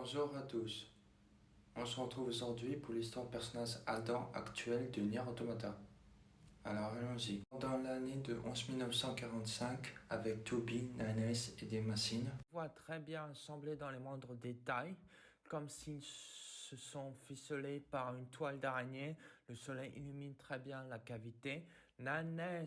Bonjour à tous, on se retrouve aujourd'hui pour l'histoire du personnage Adam actuel de Nier Automata. Alors allons-y. Dans l'année de 1945, avec Toby, Nanes et des machines, on voit très bien assemblés dans les moindres détails, comme s'ils se sont ficelés par une toile d'araignée. Le soleil illumine très bien la cavité. Nanes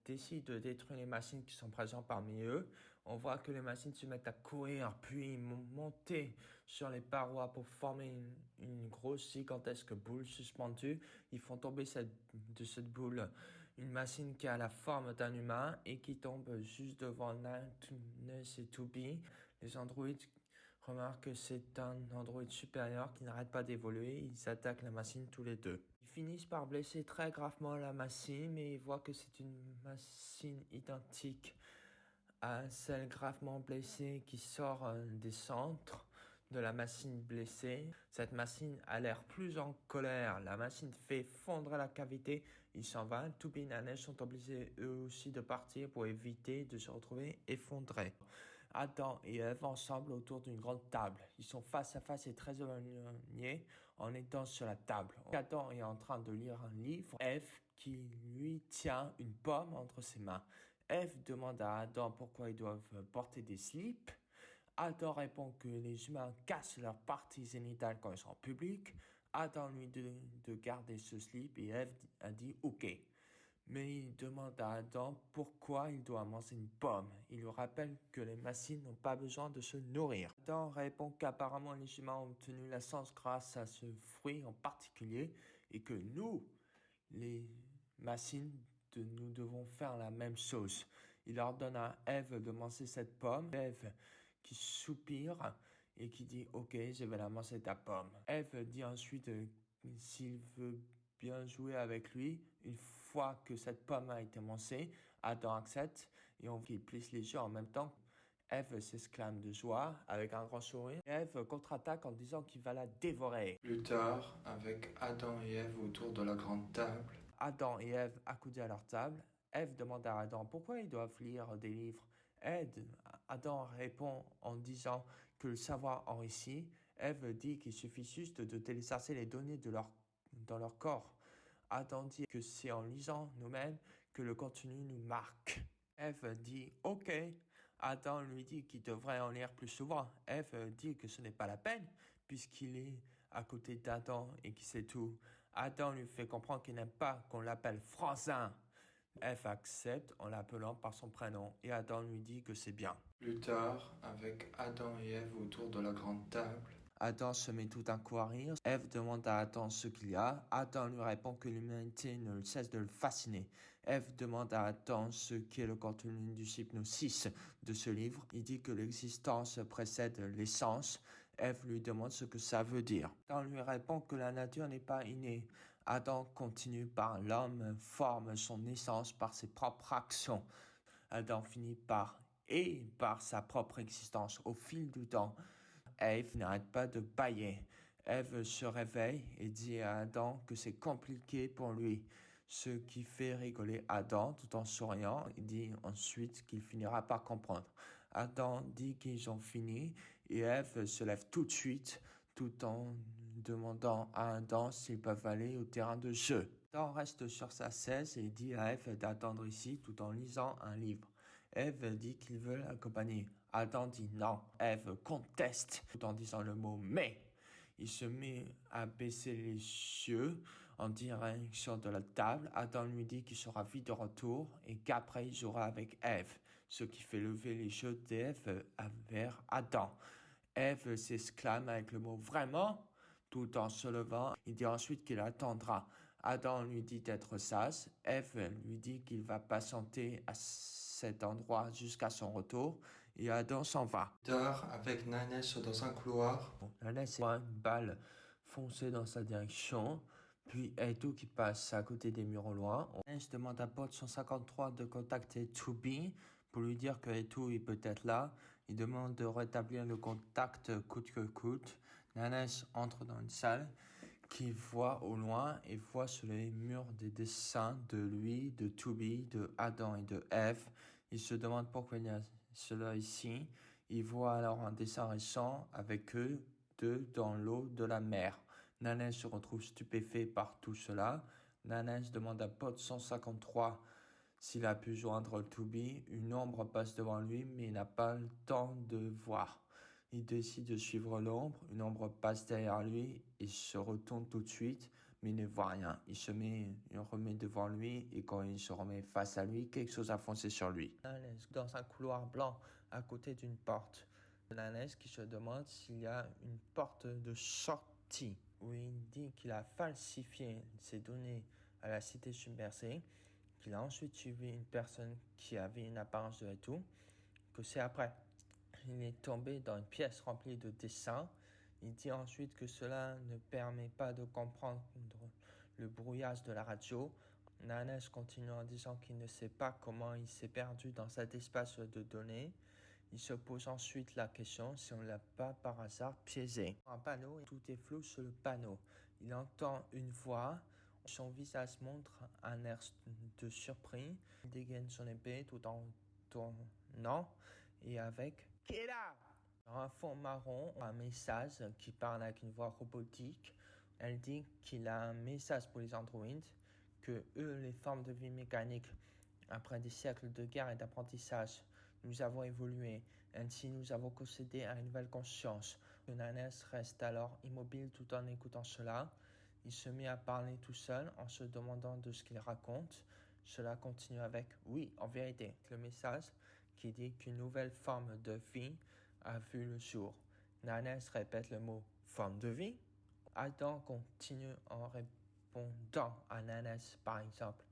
décide de détruire les machines qui sont présentes parmi eux. On voit que les machines se mettent à courir, puis monter sur les parois pour former une grosse gigantesque boule suspendue. Ils font tomber de cette boule une machine qui a la forme d'un humain et qui tombe juste devant Nanes et Toby. Les androïdes remarquent que c'est un androïde supérieur qui n'arrête pas d'évoluer. Ils attaquent la machine tous les deux. Ils finissent par blesser très gravement la machine, mais ils voient que c'est une machine identique à celle gravement blessée qui sort des centres de la machine blessée. Cette machine a l'air plus en colère. La machine fait fondre la cavité. Il s'en va. Toby et Nanes sont obligés eux aussi de partir pour éviter de se retrouver effondrés. Adam et Eve ensemble autour d'une grande table. Ils sont face à face et très éloignés en étant sur la table. Adam est en train de lire un livre. Eve qui lui tient une pomme entre ses mains. Eve demande à Adam pourquoi ils doivent porter des slips. Adam répond que les humains cassent leurs parties génitales quand ils sont en public. Adam lui dit de garder ce slip et Eve a dit OK. Mais il demande à Adam pourquoi il doit manger une pomme. Il lui rappelle que les machines n'ont pas besoin de se nourrir. Adam répond qu'apparemment les humains ont obtenu la science grâce à ce fruit en particulier et que nous, les machines, nous devons faire la même chose. Il ordonne à Eve de manger cette pomme. Eve qui soupire et qui dit « Ok, je vais la manger ta pomme ». Eve dit ensuite s'il veut bien jouer avec lui. Une fois que cette pomme a été mangée, Adam accepte et on voit qu'il plisse les yeux en même temps. Eve s'exclame de joie avec un grand sourire. Eve contre-attaque en disant qu'il va la dévorer. Plus tard, avec Adam et Eve autour de la grande table. Adam et Eve accoudés à leur table. Eve demande à Adam pourquoi ils doivent lire des livres. Adam répond en disant que le savoir enrichit. Eve dit qu'il suffit juste de télécharger les données dans leur corps. Adam dit que c'est en lisant nous-mêmes que le contenu nous marque. Eve dit « Ok ». Adam lui dit qu'il devrait en lire plus souvent. Eve dit que ce n'est pas la peine puisqu'il est à côté d'Adam et qu'il sait tout. Adam lui fait comprendre qu'il n'aime pas qu'on l'appelle Franzin. Eve accepte en l'appelant par son prénom et Adam lui dit que c'est bien. Plus tard, avec Adam et Eve autour de la grande table. Adam se met tout d'un coup à rire. Eve demande à Adam ce qu'il y a. Adam lui répond que l'humanité ne cesse de le fasciner. Eve demande à Adam ce qu'est le contenu du chapitre 6 de ce livre. Il dit que l'existence précède l'essence. Eve lui demande ce que ça veut dire. Adam lui répond que la nature n'est pas innée. Adam continue par l'homme forme son essence par ses propres actions. Adam finit par sa propre existence au fil du temps. Eve n'arrête pas de bâiller. Eve se réveille et dit à Adam que c'est compliqué pour lui, ce qui fait rigoler Adam tout en souriant. Il dit ensuite qu'il finira par comprendre. Adam dit qu'ils ont fini et Eve se lève tout de suite tout en demandant à Adam s'ils peuvent aller au terrain de jeu. Adam reste sur sa chaise et dit à Eve d'attendre ici tout en lisant un livre. Eve dit qu'il veut l'accompagner. Adam dit non. Eve conteste tout en disant le mot « mais ». Il se met à baisser les yeux en direction de la table. Adam lui dit qu'il sera vite de retour et qu'après il jouera avec Eve, ce qui fait lever les yeux d'Eve vers Adam. Eve s'exclame avec le mot « vraiment ?» tout en se levant. Il dit ensuite qu'il attendra. Adam lui dit d'être sage. Eve lui dit qu'il va patienter à cet endroit jusqu'à son retour. Et Adam s'en va. Tard, avec Nanes dans un couloir. Nanes voit une balle foncer dans sa direction. Puis Etu qui passe à côté des murs au loin. Nanes demande à Pod 153 de contacter Toby pour lui dire que Etu est peut-être là. Il demande de rétablir le contact coûte que coûte. Nanes entre dans une salle qu'il voit au loin et voit sur les murs des dessins de lui, de Toby, de Adam et de Eve. Il se demande pourquoi il y a cela ici. Il voit alors un dessin récent avec eux d'œufs dans l'eau de la mer. Nanès se retrouve stupéfait par tout cela. Nanès demande à Pod 153 s'il a pu joindre Tooby. Une ombre passe devant lui, mais il n'a pas le temps de voir. Il décide de suivre l'ombre. Une ombre passe derrière lui. Il se retourne tout de suite, mais il ne voit rien. Il remet devant lui, et quand il se remet face à lui, quelque chose a foncé sur lui. Nanès dans un couloir blanc à côté d'une porte. Nanès qui se demande s'il y a une porte de sortie, où il dit qu'il a falsifié ses données à la cité submergée, qu'il a ensuite suivi une personne qui avait une apparence de tout, que c'est après. Il est tombé dans une pièce remplie de dessins. Il dit ensuite que cela ne permet pas de comprendre le brouillage de la radio. Nanès continue en disant qu'il ne sait pas comment il s'est perdu dans cet espace de données. Il se pose ensuite la question si on ne l'a pas par hasard piégé. Un panneau et tout est flou sur le panneau. Il entend une voix. Son visage montre un air de surpris. Il dégaine son épée tout en tournant et avec « Qui est là ?» Sur un fond marron, un message qui parle avec une voix robotique. Elle dit qu'il a un message pour les androïdes, que eux, les formes de vie mécaniques, après des siècles de guerre et d'apprentissage, nous avons évolué. Ainsi, nous avons concédé à une nouvelle conscience. Nanès reste alors immobile tout en écoutant cela. Il se met à parler tout seul en se demandant de ce qu'il raconte. Cela continue avec « Oui, en vérité », le message qui dit qu'une nouvelle forme de vie a vu le jour. Nanès répète le mot « forme de vie ». Adam continue en répondant à Nanès par exemple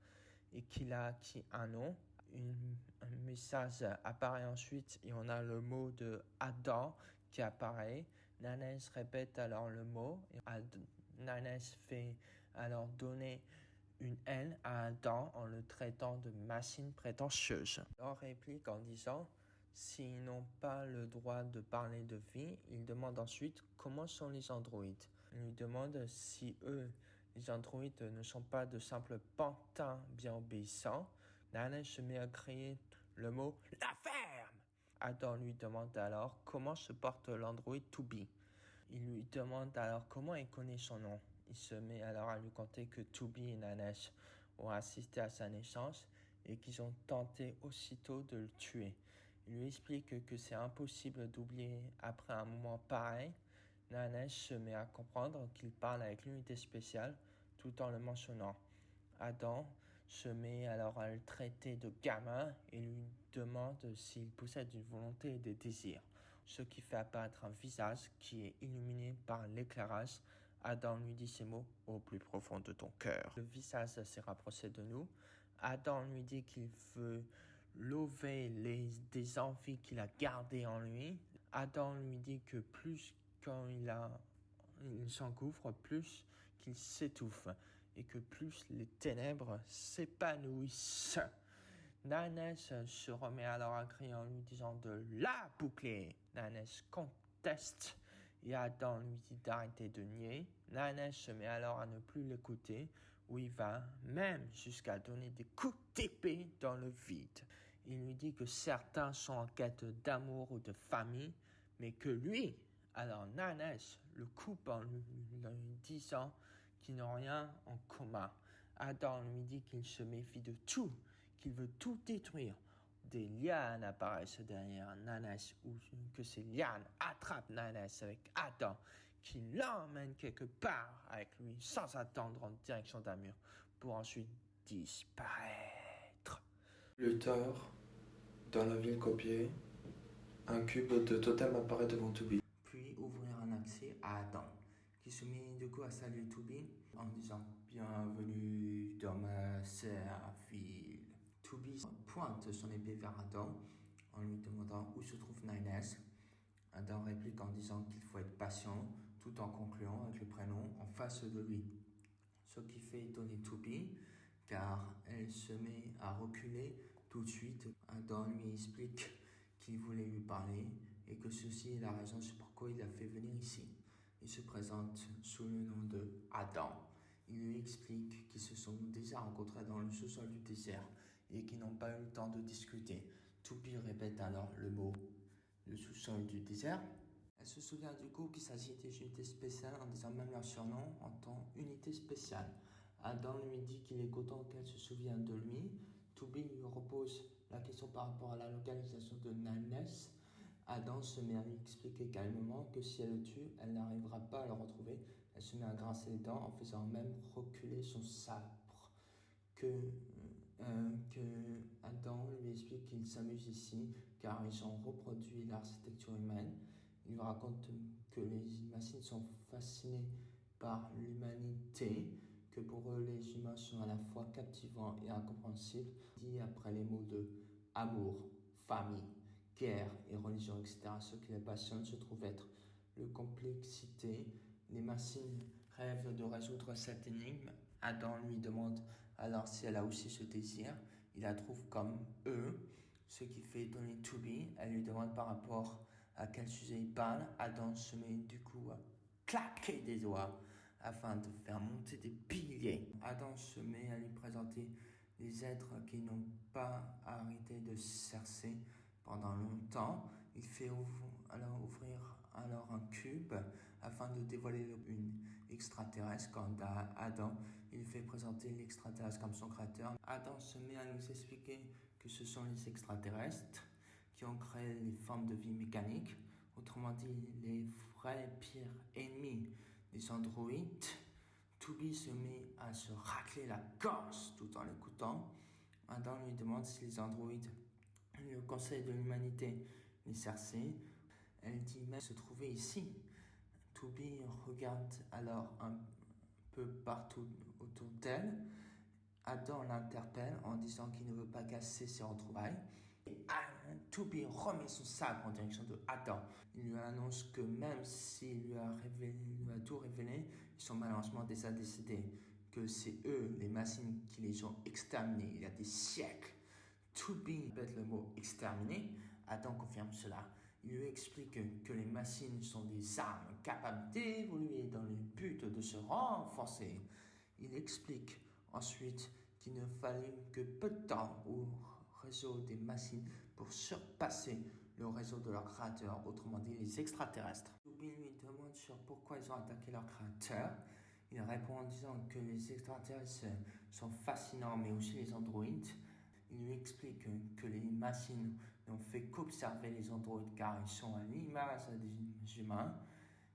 et qu'il a acquis un nom. Un message apparaît ensuite et on a le mot de Adam qui apparaît. Nanès répète alors le mot. Nanès fait alors donner une haine à Adam en le traitant de machine prétentieuse. Il réplique en disant s'ils n'ont pas le droit de parler de vie, il demande ensuite comment sont les androïdes. Il lui demande si eux, les androïdes, ne sont pas de simples pantins bien obéissants. Nanès se met à crier le mot « La ferme !» Adam lui demande alors comment se porte l'androïde Tooby. Il lui demande alors comment il connaît son nom. Il se met alors à lui conter que Tooby et Nanès ont assisté à sa naissance et qu'ils ont tenté aussitôt de le tuer. Il lui explique que c'est impossible d'oublier après un moment pareil. Nanès se met à comprendre qu'il parle avec l'unité spéciale tout en le mentionnant. Adam se met alors à le traiter de gamin et lui demande s'il possède une volonté et des désirs, ce qui fait apparaître un visage qui est illuminé par l'éclairage. Adam lui dit ces mots au plus profond de ton cœur. Le visage s'est rapproché de nous. Adam lui dit qu'il veut lever des envies qu'il a gardées en lui. Adam lui dit que plus quand il s'engouffre, plus qu'il s'étouffe et que plus les ténèbres s'épanouissent. Nanès se remet alors à crier en lui disant de la boucler. Nanès conteste et Adam lui dit d'arrêter de nier. Nanès se met alors à ne plus l'écouter, où il va même jusqu'à donner des coups d'épée dans le vide. Il lui dit que certains sont en quête d'amour ou de famille, mais que lui, alors Nanès le coupe en lui disant qu'ils n'ont rien en commun. Adam lui dit qu'il se méfie de tout, qu'il veut tout détruire. Des lianes apparaissent derrière Nanès ou que ces lianes attrapent Nanès avec Adam qui l'emmène quelque part avec lui sans attendre en direction d'un mur pour ensuite disparaître. Plus tard, dans la ville copiée, un cube de totem apparaît devant Tooby. Puis ouvrir un accès à Adam qui se met du coup à saluer Tooby en disant « Bienvenue dans ma ville ». Tooby pointe son épée vers Adam en lui demandant où se trouve Nanès. Adam réplique en disant qu'il faut être patient tout en concluant avec le prénom en face de lui. Ce qui fait étonner Tooby car elle se met à reculer tout de suite. Adam lui explique qu'il voulait lui parler et que ceci est la raison c'est pourquoi il l'a fait venir ici. Il se présente sous le nom de Adam. Il lui explique qu'ils se sont déjà rencontrés dans le sous-sol du désert et qu'ils n'ont pas eu le temps de discuter. Tooby répète alors le mot « le sous-sol du désert ». Elle se souvient du coup qu'il s'agit des unités spéciales en disant même leur surnom en tant unité spéciale. Adam lui dit qu'il est content qu'elle se souvienne de lui. Toby lui repose la question par rapport à la localisation de Nanes. Adam se met à lui expliquer calmement que si elle le tue, elle n'arrivera pas à le retrouver. Elle se met à grincer les dents en faisant même reculer son sabre. Que Adam lui explique qu'il s'amuse ici car ils ont reproduit l'architecture humaine. Il lui raconte que les machines sont fascinées par l'humanité, que pour eux les humains sont à la fois captivants et incompréhensibles. Dit après les mots de amour, famille, guerre et religion, etc. Ce qui les passionne se trouve être la complexité. Les machines rêvent de résoudre cette énigme. Adam lui demande alors si elle a aussi ce désir. Il la trouve comme eux, ce qui fait donner Toby. Elle lui demande par rapport à quel sujet il parle. Adam se met du coup à claquer des doigts afin de faire monter des piliers. Adam se met à lui présenter les êtres qui n'ont pas arrêté de chercher pendant longtemps. Il fait ouvrir un cube afin de dévoiler une extraterrestre. Quant à Adam, il fait présenter l'extraterrestre comme son créateur. Adam se met à nous expliquer que ce sont les extraterrestres qui ont créé les formes de vie mécaniques, autrement dit les vrais pires ennemis des androïdes. Toby se met à se racler la gorge tout en l'écoutant. Adam lui demande si les androïdes, le conseil de l'humanité, les cherchaient. Elle dit même se trouver ici. Toby regarde alors un peu partout autour d'elle. Adam l'interpelle en disant qu'il ne veut pas casser ses retrouvailles. Toby remet son sabre en direction de Adam. Il lui annonce que même s'il lui a tout révélé, ils sont malheureusement déjà décédés. Que c'est eux, les machines, qui les ont exterminés il y a des siècles. Toby répète le mot exterminé. Adam confirme cela. Il lui explique que les machines sont des armes capables d'évoluer dans le but de se renforcer. Il explique ensuite qu'il ne fallait que peu de temps au réseau des machines pour surpasser le réseau de leur créateur, autrement dit les extraterrestres. Toby lui demande sur pourquoi ils ont attaqué leur créateur. Il répond en disant que les extraterrestres sont fascinants, mais aussi les androïdes. Il lui explique que les machines n'ont fait qu'observer les androïdes car ils sont à l'image des humains.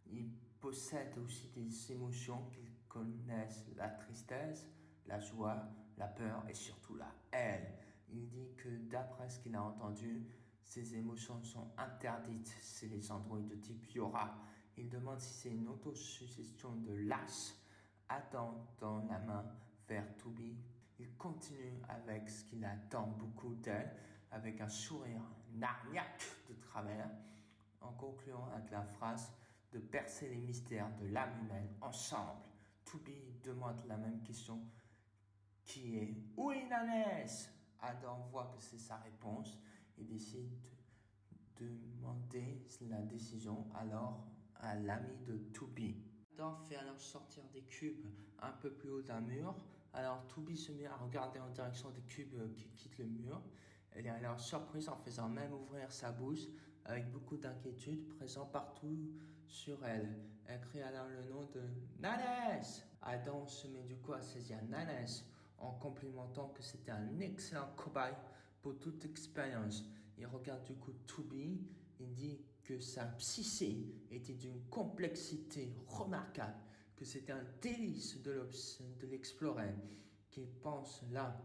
Ils possèdent aussi des émotions qu'ils connaissent, la tristesse, la joie, la peur et surtout la haine. Il dit que d'après ce qu'il a entendu, ces émotions sont interdites chez les androïdes de type Yora. Il demande si c'est une autosuggestion de lâche. Adam tend la main vers Toby. Il continue avec ce qu'il attend beaucoup d'elle, avec un sourire narniaque de travers, en concluant avec la phrase de percer les mystères de l'âme humaine ensemble. Toby demande la même question qui est « Où est Nanes ?» Adam voit que c'est sa réponse et décide de demander la décision alors à l'ami de Toby. Adam fait alors sortir des cubes un peu plus haut d'un mur. Alors Toby se met à regarder en direction des cubes qui quittent le mur. Elle est alors surprise en faisant même ouvrir sa bouche avec beaucoup d'inquiétude présent partout sur elle. Elle crie alors le nom de Nanes. Adam se met du coup à saisir Nanes en complimentant que c'était un excellent cobaye pour toute expérience. Il regarde du coup Toby. Il dit que sa psyché était d'une complexité remarquable, que c'était un délice de l'explorer, qu'il pense là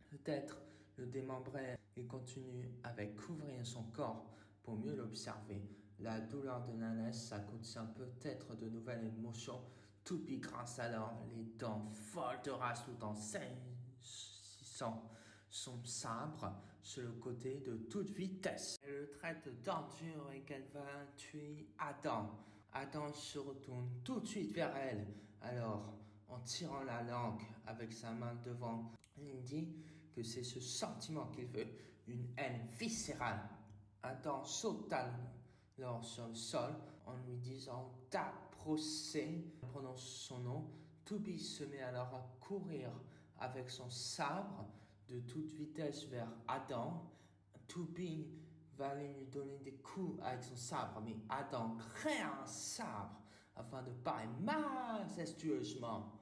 peut-être le démembrer. Il continue avec couvrir son corps pour mieux l'observer. La douleur de Nanes, ça contient peut-être de nouvelles émotions. Toby grince alors les dents folles de race tout en saisissant son sabre sur le côté de toute vitesse. Elle le traite d'ordure et qu'elle va tuer Adam. Adam se retourne tout de suite vers elle. Alors, en tirant la langue avec sa main devant, il dit que c'est ce sentiment qu'il veut, une haine viscérale. Adam saute alors sur le sol en lui disant d'approcher, prononce son nom. Toby se met alors à courir avec son sabre de toute vitesse vers Adam. Toby va aller lui donner des coups avec son sabre, mais Adam crée un sabre afin de parler majestueusement.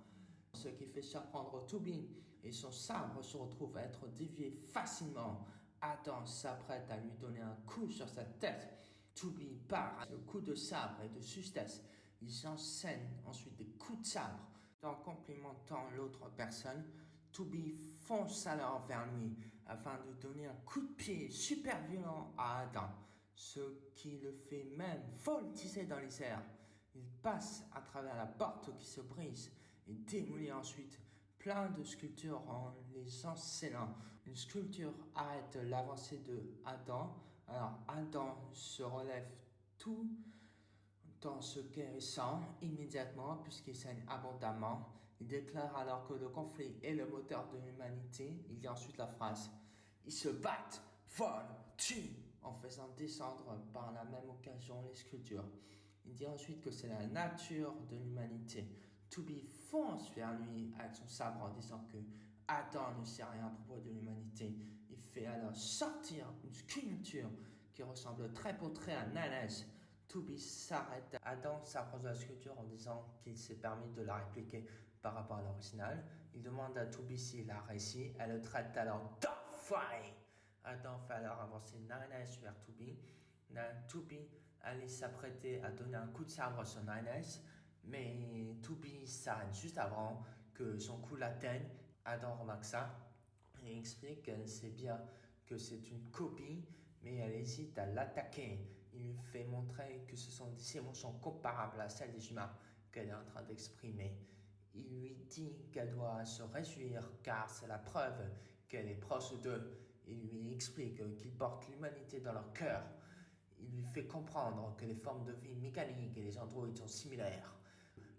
Ce qui fait surprendre Tubin et son sabre se retrouve à être dévié facilement. Adam s'apprête à lui donner un coup sur sa tête. Tubin part le coup de sabre et de justesse. Ils enseignent ensuite des coups de sabre. En complimentant l'autre personne, Tubin fonce alors vers lui afin de donner un coup de pied super violent à Adam, ce qui le fait même voltiger dans les airs. Il passe à travers la porte qui se brise et démolit ensuite plein de sculptures en les enseignant. Une sculpture arrête l'avancée de Adam. Alors Adam se relève tout en se guérissant immédiatement puisqu'il saigne abondamment. Il déclare alors que le conflit est le moteur de l'humanité. Il y a ensuite la phrase « Ils se battent, volent, tuent » en faisant descendre par la même occasion les sculptures. Il dit ensuite que c'est la nature de l'humanité. Tubin fonce vers lui avec son sabre en disant que Adam ne sait rien à propos de l'humanité. Il fait alors sortir une sculpture qui ressemble trait pour trait à Nanès. Tubin s'arrête. Adam s'approche de la sculpture en disant qu'il s'est permis de la répliquer par rapport à l'original. Il demande à Tubin s'il a réussi. Elle le traite alors d'enfoiré. Adam fait alors avancer Nanès vers Tubin. Tubin allait s'apprêter à donner un coup de sabre sur Nanès, mais Tubin s'arrête juste avant que son coup l'atteigne. Adam remarque ça et explique qu'elle sait bien que c'est une copie, mais elle hésite à l'attaquer. Il lui fait montrer que ce sont des émotions comparables à celles des humains qu'elle est en train d'exprimer. Il lui dit qu'elle doit se réjouir car c'est la preuve qu'elle est proche d'eux. Il lui explique qu'ils portent l'humanité dans leur cœur. Il lui fait comprendre que les formes de vie mécaniques et les androïdes sont similaires.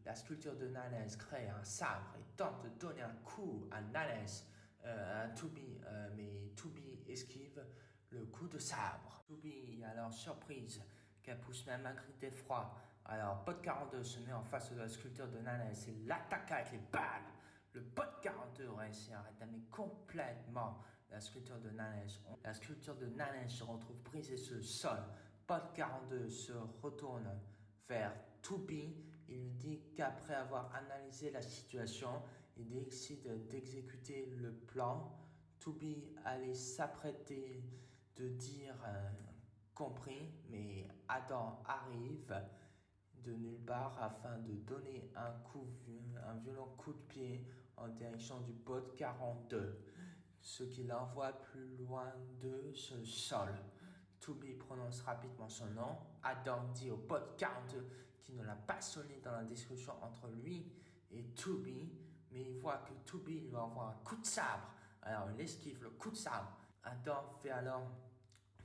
La sculpture de Nanès crée un sabre et tente de donner un coup à Nanès, à Tubin, mais Tubin esquive le coup de sabre. Tubin est alors surprise qu'elle pousse même un cri d'effroi. Alors Pod 42 se met en face de la sculpture de Nanès et l'attaque avec les balles. Le Pod 42 réussit à rétamer complètement la sculpture de Nanès. La sculpture de Nanès se retrouve brisée sur le sol. Pod 42 se retourne vers Tubin. Il lui dit qu'après avoir analysé la situation, il décide d'exécuter le plan. Tubin allait s'apprêter de dire compris, mais Adam arrive de nulle part afin de donner un violent coup de pied en direction du Pod 42, ce qui l'envoie plus loin de ce sol. Tubin prononce rapidement son nom. Adam dit au Pod 42 qu'il ne l'a pas sonné dans la discussion entre lui et Tubin, mais il voit que Tubin lui envoie un coup de sabre. Alors il esquive le coup de sabre. Adam fait alors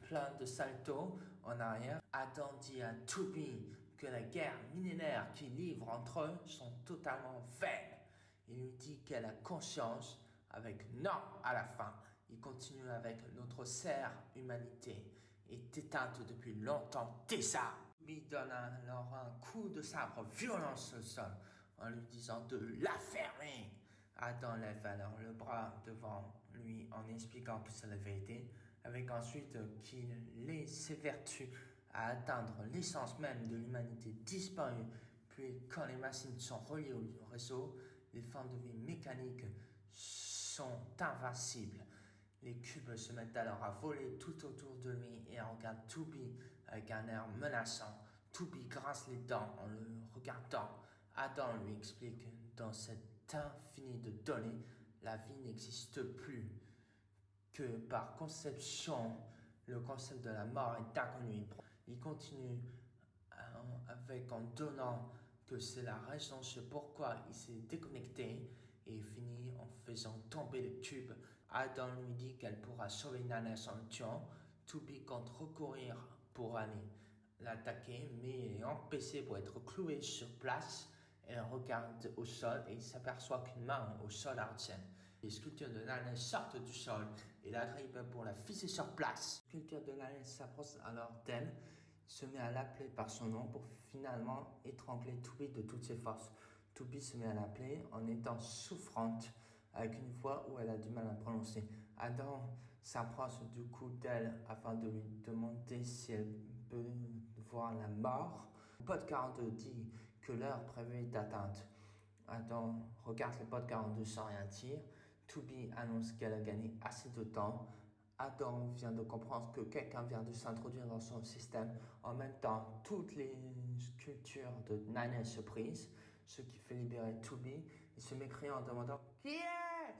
plein de saltos en arrière. Adam dit à Tubin que la guerre millénaire qu'ils livrent entre eux sont totalement vaines. Il lui dit qu'elle a conscience avec non à la fin. Il continue avec notre serre humanité est éteinte depuis longtemps déjà. Lui donne alors un coup de sabre violent sur le sol en lui disant de la fermer. Adam lève alors le bras devant lui en expliquant que c'est la vérité, avec ensuite qu'il ait ses vertus à atteindre l'essence même de l'humanité disparue. Puis quand les machines sont reliées au réseau, les formes de vie mécaniques sont invincibles. Les cubes se mettent alors à voler tout autour de lui et regardent Tubin avec un air menaçant. Tubin grince les dents en le regardant. Adam lui explique dans cet infini de données, la vie n'existe plus, que par conception, le concept de la mort est inconnu. Il continue en donnant que c'est la raison sur pourquoi il s'est déconnecté et finit en faisant tomber le cube. Adam lui dit qu'elle pourra sauver Nanès en le tuant. Tubin compte recourir pour aller l'attaquer, mais est empêché pour être cloué sur place. Elle regarde au sol et s'aperçoit qu'une main au sol la retient. Les sculptures de Nanès sortent du sol et la grippe pour la fixer sur place. La sculpture de Nanès s'approche alors d'elle, se met à l'appeler par son nom pour finalement étrangler Tubin de toutes ses forces. Tubin se met à l'appeler en étant souffrante, avec une voix où elle a du mal à prononcer. Adam s'approche du coup d'elle afin de lui demander si elle peut voir la mort. Pod 42 dit que l'heure prévue est atteinte. Adam regarde le pod 42 sans rien dire. Toby annonce qu'elle a gagné assez de temps. Adam vient de comprendre que quelqu'un vient de s'introduire dans son système. En même temps, toutes les sculptures de Nine se brisent, ce qui fait libérer Toby. Il se met criant en demandant « Qui est-ce ?»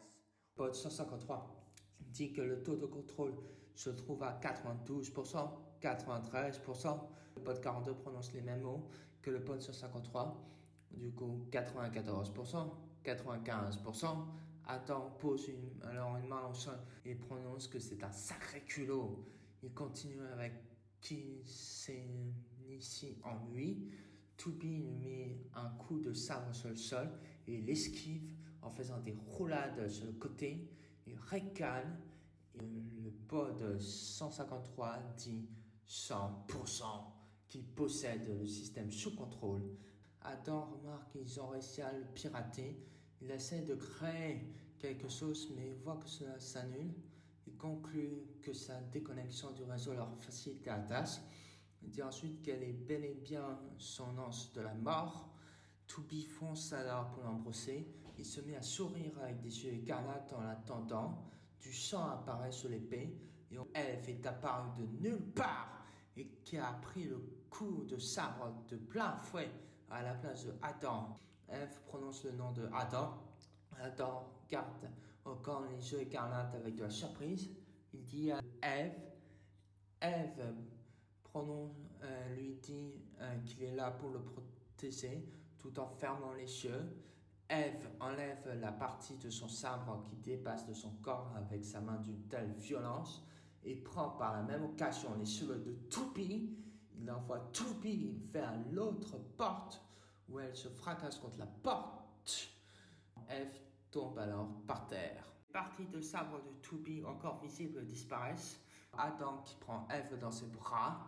Pod 153 dit que le taux de contrôle se trouve à 92%, 93%. Le pod 42 prononce les mêmes mots que le pod 153. Du coup, 94%, 95%. Adam pose alors une main au sol et prononce que c'est un sacré culot. Il continue avec qui s'initie en lui. Toby lui met un coup de sabre sur le sol et il esquive en faisant des roulades sur le côté. Il ricane. Le pod 153 dit 100% qu'il possède le système sous contrôle. Adam remarque qu'ils ont réussi à le pirater. Il essaie de créer quelque chose, mais il voit que cela s'annule. Il conclut que sa déconnexion du réseau leur facilite la tâche. Il dit ensuite qu'elle est bel et bien son ange de la mort. Toby fonce alors pour l'embrasser. Il se met à sourire avec des yeux écarlates en l'attendant. Du sang apparaît sur l'épée et Eve est apparue de nulle part et qui a pris le coup de sabre de plein fouet à la place de Adam. Eve prononce le nom de Adam. Adam garde encore les yeux écarlates avec de la surprise. Il dit à Eve. Eve lui dit qu'il est là pour le protéger tout en fermant les yeux. Eve enlève la partie de son sabre qui dépasse de son corps avec sa main d'une telle violence et prend par la même occasion les cheveux de Toby. Il envoie Toby vers l'autre porte où elle se fracasse contre la porte. Eve tombe alors par terre. Les parties de sabre de Toby encore visibles disparaissent. Adam qui prend Eve dans ses bras.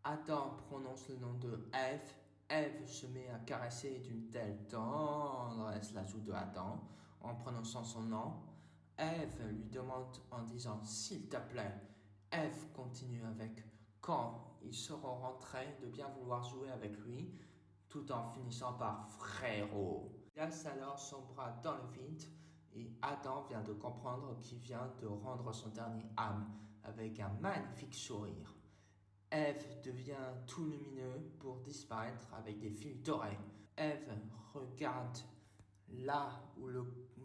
Adam prononce le nom de Eve. Eve se met à caresser d'une telle tendresse la joue de Adam en prononçant son nom. Eve lui demande en disant « S'il te plaît ». Eve continue avec « Quand ils seront rentrés de bien vouloir jouer avec lui » tout en finissant par « frérot ». Il laisse alors son bras dans le vide et Adam vient de comprendre qu'il vient de rendre son dernier âme avec un magnifique sourire. Eve devient tout lumineux pour disparaître avec des fils dorés. Eve regarde là où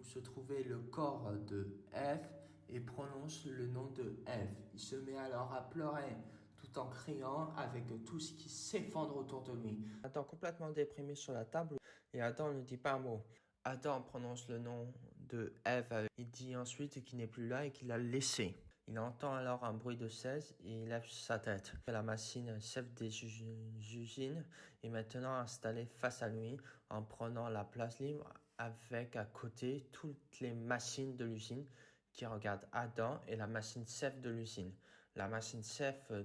se trouvait le corps de Eve et prononce le nom de Eve. Il se met alors à pleurer tout en criant avec tout ce qui s'effondre autour de lui. Adam complètement déprimé sur la table et Adam ne dit pas un mot. Adam prononce le nom de Eve. Il dit ensuite qu'il n'est plus là et qu'il l'a laissé. Il entend alors un bruit de chaise et il lève sa tête. La machine chef des usines est maintenant installée face à lui en prenant la place libre avec à côté toutes les machines de l'usine qui regardent Adam et la machine chef de l'usine. La machine chef de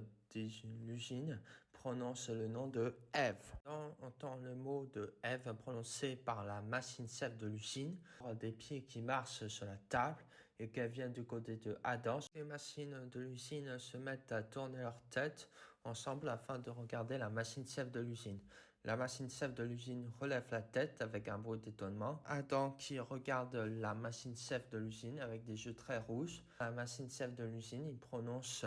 l'usine prononce le nom de Eve. On entend le mot de Eve prononcé par la machine chef de l'usine, des pieds qui marchent sur la table et qu'elle vient du côté de Adam. Les machines de l'usine se mettent à tourner leur tête ensemble afin de regarder la machine chef de l'usine. La machine chef de l'usine relève la tête avec un bruit d'étonnement. Adam qui regarde la machine chef de l'usine avec des yeux très rouges. La machine chef de l'usine, il prononce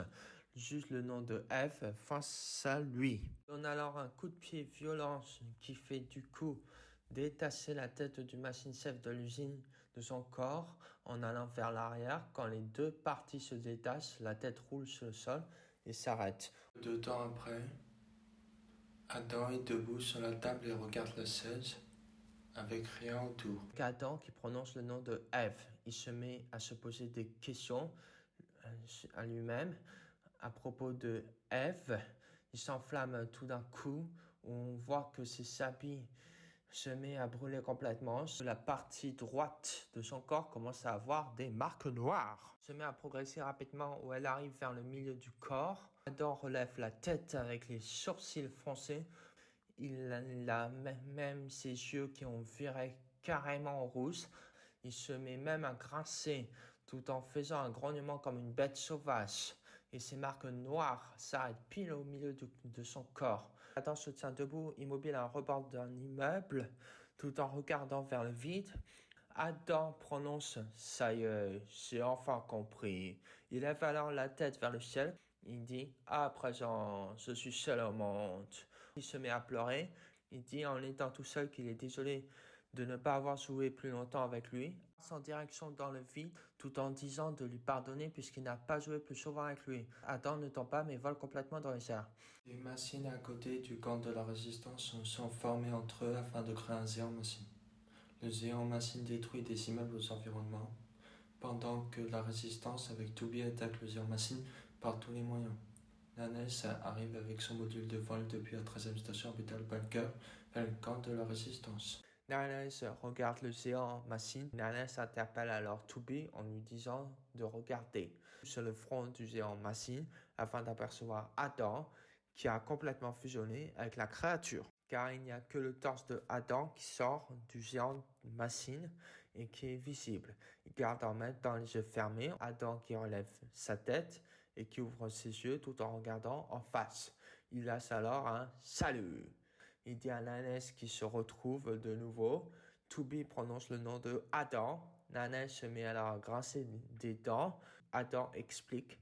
juste le nom de Eve face à lui. Il donne alors un coup de pied violent qui fait du coup détacher la tête du machine chef de l'usine de son corps en allant vers l'arrière. Quand les deux parties se détachent, la tête roule sur le sol et s'arrête. 2 temps après, Adam est debout sur la table et regarde la chaise avec rien autour. Adam qui prononce le nom de Eve. Il se met à se poser des questions à lui-même à propos de Eve. Il s'enflamme tout d'un coup. On voit que ses habits se met à brûler complètement. La partie droite de son corps commence à avoir des marques noires. Se met à progresser rapidement où elle arrive vers le milieu du corps. Adam relève la tête avec les sourcils froncés. Il a même ses yeux qui ont viré carrément rouges. Il se met même à grincer tout en faisant un grognement comme une bête sauvage. Et ses marques noires s'arrêtent pile au milieu de son corps. Adam se tient debout, immobile à un rebord d'un immeuble, tout en regardant vers le vide. Adam prononce « Ça y est, j'ai enfin compris ». Il lève alors la tête vers le ciel. Il dit « À présent, je suis seul au monde ». Il se met à pleurer. Il dit en étant tout seul qu'il est désolé de ne pas avoir joué plus longtemps avec lui, en direction dans le vide, tout en disant de lui pardonner puisqu'il n'a pas joué plus souvent avec lui. Adam ne tombe pas mais vole complètement dans les airs. Les machines à côté du camp de la résistance sont formées entre eux afin de créer un géant machine. Le géant machine détruit des immeubles aux environnements, pendant que la résistance avec Toby attaque le géant machine par tous les moyens. Nanes arrive avec son module de vol depuis la 13e station orbitale Bunker vers le camp de la résistance. Nanes regarde le géant machine. Nanes interpelle alors Toby en lui disant de regarder sur le front du géant machine afin d'apercevoir Adam qui a complètement fusionné avec la créature. Car il n'y a que le torse de Adam qui sort du géant machine et qui est visible. Il garde en même temps les yeux fermés. Adam qui relève sa tête et qui ouvre ses yeux tout en regardant en face. Il lâche alors un « Salut !» Il dit à Nanes qui se retrouve de nouveau. Toby prononce le nom de Adam. Nanes se met alors à grincer des dents. Adam explique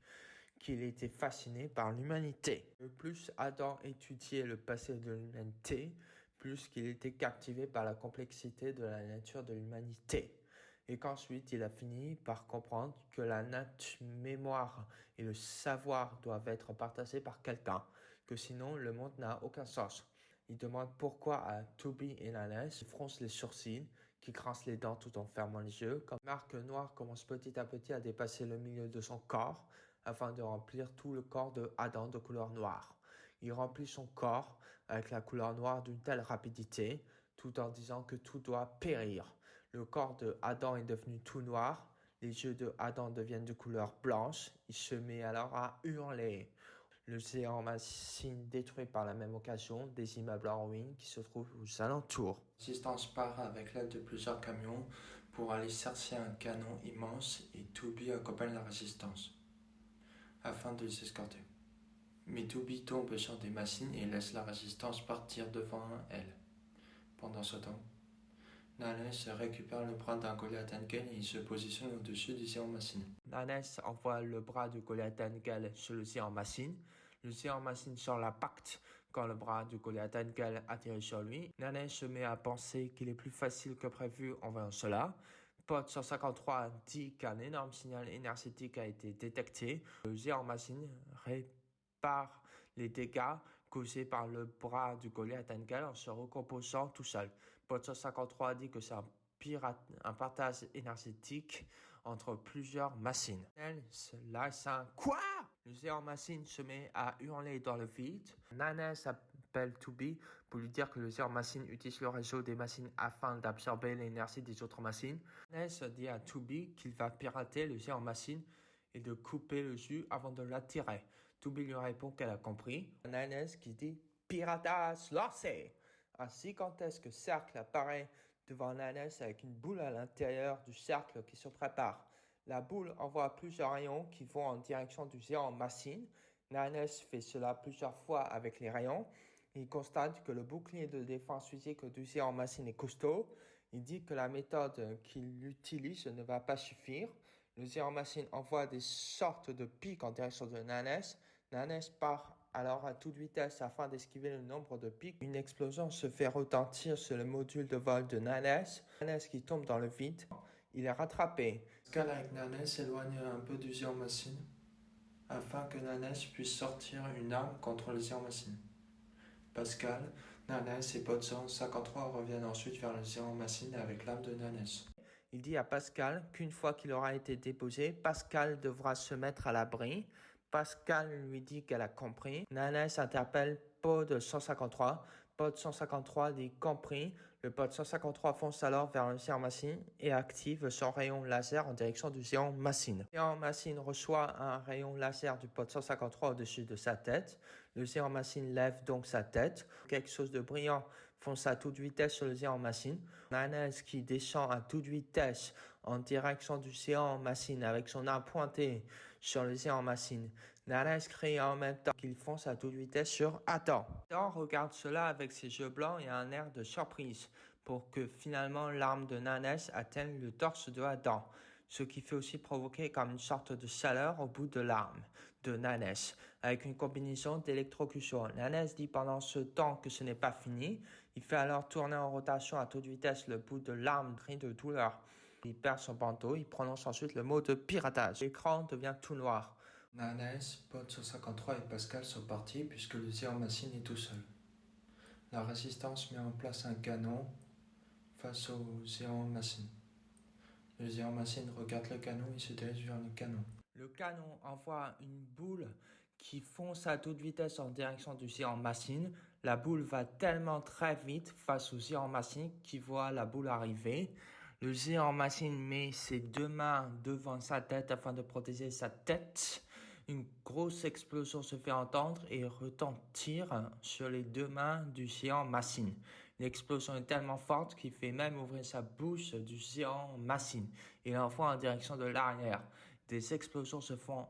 qu'il était fasciné par l'humanité. Le plus Adam étudiait le passé de l'humanité, plus qu'il était captivé par la complexité de la nature de l'humanité. Et qu'ensuite il a fini par comprendre que la mémoire et le savoir doivent être partagés par quelqu'un, que sinon le monde n'a aucun sens. Il demande pourquoi à Toby et Nanes, qui froncent les sourcils, qui grincent les dents tout en fermant les yeux. Comme marque noire commence petit à petit à dépasser le milieu de son corps, afin de remplir tout le corps de Adam de couleur noire. Il remplit son corps avec la couleur noire d'une telle rapidité, tout en disant que tout doit périr. Le corps de Adam est devenu tout noir, les yeux de Adam deviennent de couleur blanche, il se met alors à hurler. Le géant machine détruit par la même occasion des immeubles en ruine qui se trouvent aux alentours. La résistance part avec l'aide de plusieurs camions pour aller chercher un canon immense et Toby accompagne la résistance afin de les escorter. Mais Toby tombe sur des machines et laisse la résistance partir devant elle. Pendant ce temps, Nanes récupère le bras d'un Goliath Angel et il se positionne au-dessus du géant machine. Nanes envoie le bras du Goliath Angel sur le géant machine. Le géant machine sort la pacte quand le bras du Goliath Angel atterrit sur lui. Nanes se met à penser qu'il est plus facile que prévu en voyant cela. Pod 153 dit qu'un énorme signal énergétique a été détecté. Le géant machine répare les dégâts causés par le bras du Goliath Angel en se recomposant tout seul. Pod 153 dit que c'est un partage énergétique entre plusieurs machines. Elle se lâche un « Quoi ?» Le géant machine se met à hurler dans le vide. Nanes appelle Toby pour lui dire que le géant machine utilise le réseau des machines afin d'absorber l'énergie des autres machines. Nanes dit à Toby qu'il va pirater le géant machine et de couper le jus avant de l'attirer. Toby lui répond qu'elle a compris. Nanes qui dit « Piratage lancé !» Un gigantesque cercle apparaît devant Nanes avec une boule à l'intérieur du cercle qui se prépare. La boule envoie plusieurs rayons qui vont en direction du géant machine. Nanes fait cela plusieurs fois avec les rayons. Il constate que le bouclier de défense physique du géant machine est costaud. Il dit que la méthode qu'il utilise ne va pas suffire. Le géant machine envoie des sortes de pics en direction de Nanes. Nanes part alors à toute vitesse afin d'esquiver le nombre de pics. Une explosion se fait retentir sur le module de vol de Nanes. Nanes qui tombe dans le vide. Il est rattrapé. Pascal avec Nanes s'éloigne un peu du géant machine afin que Nanes puisse sortir une arme contre le géant machine. Pascal, Nanes et Pod 153 reviennent ensuite vers le géant machine avec l'arme de Nanes. Il dit à Pascal qu'une fois qu'il aura été déposé, Pascal devra se mettre à l'abri. Pascal lui dit qu'elle a compris. Nanes interpelle pod 153. Pod 153 dit compris. Le pod 153 fonce alors vers le géant machine et active son rayon laser en direction du géant machine. Le géant machine reçoit un rayon laser du pod 153 au-dessus de sa tête. Le géant machine lève donc sa tête. Quelque chose de brillant fonce à toute vitesse sur le géant machine. Nanes qui descend à toute vitesse en direction du géant machine avec son arme pointée sur le géant machine. Nanes crie en même temps qu'il fonce à toute vitesse sur Adam. Adam regarde cela avec ses yeux blancs et un air de surprise pour que finalement l'arme de Nanes atteigne le torse de Adam, ce qui fait aussi provoquer comme une sorte de chaleur au bout de l'arme de Nanes, avec une combinaison d'électrocution. Nanes dit pendant ce temps que ce n'est pas fini. Il fait alors tourner en rotation à toute vitesse le bout de l'arme, cri de douleur. Il perd son bandeau, il prononce ensuite le mot de piratage. L'écran devient tout noir. Nanes, Pod 153 et Pascal sont partis puisque le géant machine est tout seul. La résistance met en place un canon face au géant machine. Le géant machine regarde le canon et se dirige vers le canon. Le canon envoie une boule qui fonce à toute vitesse en direction du géant machine. La boule va tellement très vite face au géant machine qui voit la boule arriver. Le géant machine met ses deux mains devant sa tête afin de protéger sa tête. Une grosse explosion se fait entendre et retentir sur les deux mains du géant machine. L'explosion est tellement forte qu'il fait même ouvrir sa bouche du géant machine. Il l'envoie en direction de l'arrière. Des explosions se font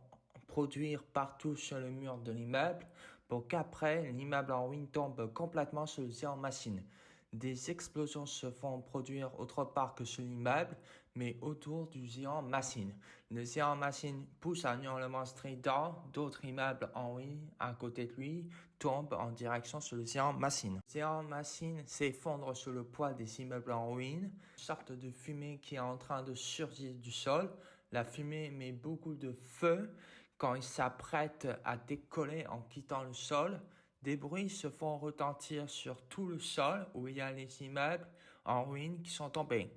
produire partout sur le mur de l'immeuble pour qu'après, l'immeuble en ruine tombe complètement sur le géant machine. Des explosions se font produire autre part que sur l'immeuble, mais autour du géant machine. Le géant machine pousse un hurlement strident, d'autres immeubles en ruine à côté de lui tombent en direction sur le géant machine. Le géant machine s'effondre sous le poids des immeubles en ruine, une sorte de fumée qui est en train de surgir du sol. La fumée met beaucoup de feu quand il s'apprête à décoller en quittant le sol. Des bruits se font retentir sur tout le sol où il y a les immeubles en ruine qui sont tombés.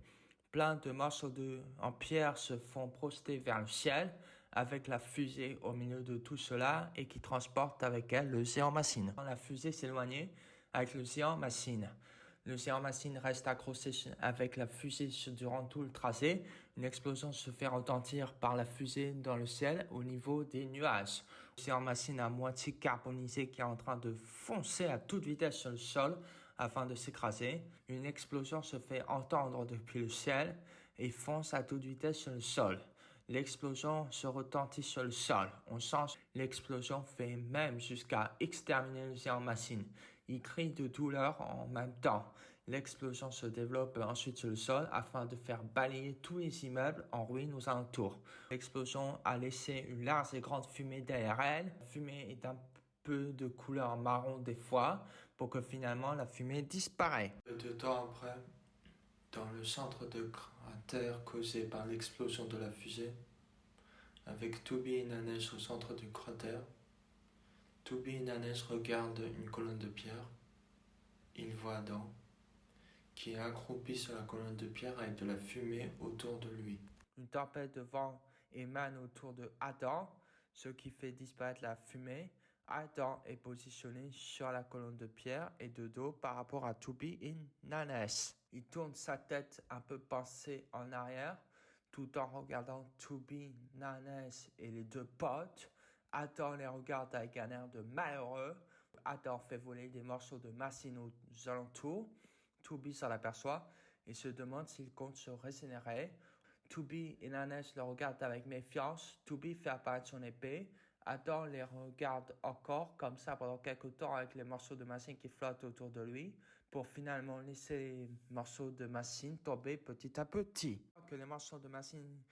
Plein de morceaux en pierre se font projeter vers le ciel avec la fusée au milieu de tout cela et qui transporte avec elle le géant machine. La fusée s'éloignait avec le géant machine. Le géant machine reste accroché avec la fusée durant tout le tracé. Une explosion se fait retentir par la fusée dans le ciel au niveau des nuages. Le géant machine à moitié carbonisé qui est en train de foncer à toute vitesse sur le sol afin de s'écraser. Une explosion se fait entendre depuis le ciel et fonce à toute vitesse sur le sol. L'explosion se retentit sur le sol. On sent l'explosion fait même jusqu'à exterminer le géant machine. Il crie de douleur en même temps. L'explosion se développe ensuite sur le sol afin de faire balayer tous les immeubles en ruine aux alentours. L'explosion a laissé une large et grande fumée derrière elle. La fumée est un peu de couleur marron des fois pour que finalement la fumée disparaît. Peu de temps après, dans le centre de cratère causé par l'explosion de la fusée, avec Toby et Nanes au centre du cratère, Toby et Nanes regardent une colonne de pierre. Ils voient Adam, qui est accroupi sur la colonne de pierre avec de la fumée autour de lui. Une tempête de vent émane autour de Adam, ce qui fait disparaître la fumée. Adam est positionné sur la colonne de pierre et de dos par rapport à Toby et Nanes. Il tourne sa tête un peu penchée en arrière, tout en regardant Toby, Nanes et les deux potes. Adam les regarde avec un air de malheureux. Adam fait voler des morceaux de machine aux alentours. Toby s'en aperçoit et se demande s'il compte se régénérer. Toby et Nanes le regardent avec méfiance. Toby fait apparaître son épée. Adam les regarde encore comme ça pendant quelques temps avec les morceaux de machine qui flottent autour de lui pour finalement laisser les morceaux de machine tomber petit à petit. Que les morceaux de machine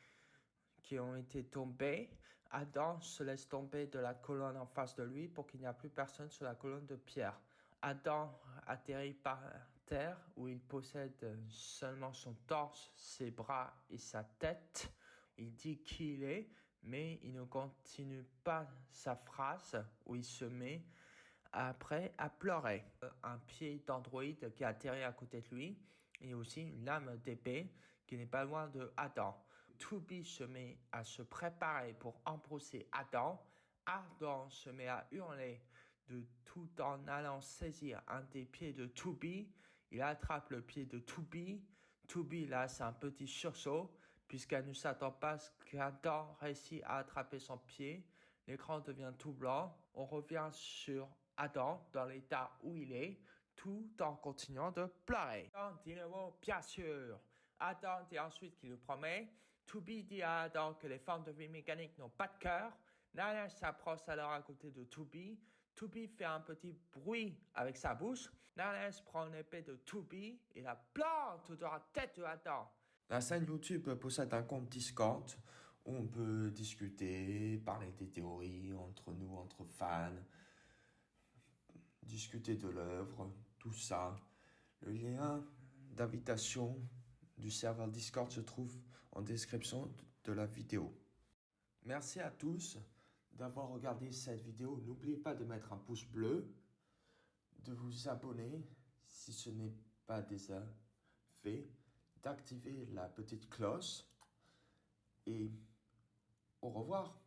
qui ont été tombés, Adam se laisse tomber de la colonne en face de lui pour qu'il n'y a plus personne sur la colonne de pierre. Adam atterrit par terre où il possède seulement son torse, ses bras et sa tête. Il dit qui il est, mais il ne continue pas sa phrase où il se met après à pleurer. Un pied d'androïde qui atterrit à côté de lui et aussi une lame d'épée qui n'est pas loin de Adam. Toby se met à se préparer pour embrasser Adam. Adam se met à hurler tout en allant saisir un des pieds de Tubi. Il attrape le pied de Tubi. Tubi, là, c'est un petit sursaut, puisqu'elle ne s'attend pas à ce qu'Adam réussit à attraper son pied. L'écran devient tout blanc. On revient sur Adam dans l'état où il est, tout en continuant de pleurer. Adam dit le mot « bien sûr ». Adam dit ensuite qu'il le promet. Tubi dit à Adam que les formes de vie mécaniques n'ont pas de cœur. Nala s'approche alors à côté de Tubi. Tubi fait un petit bruit avec sa bouche. Nala prend une épée de Tubi et la plante dans la tête de Adam. La chaîne YouTube possède un compte Discord où on peut discuter, parler des théories entre nous, entre fans, discuter de l'œuvre, tout ça. Le lien d'invitation du serveur Discord se trouve en description de la vidéo. Merci à tous d'avoir regardé cette vidéo. N'oubliez pas de mettre un pouce bleu, de vous abonner si ce n'est pas déjà fait, d'activer la petite cloche et au revoir.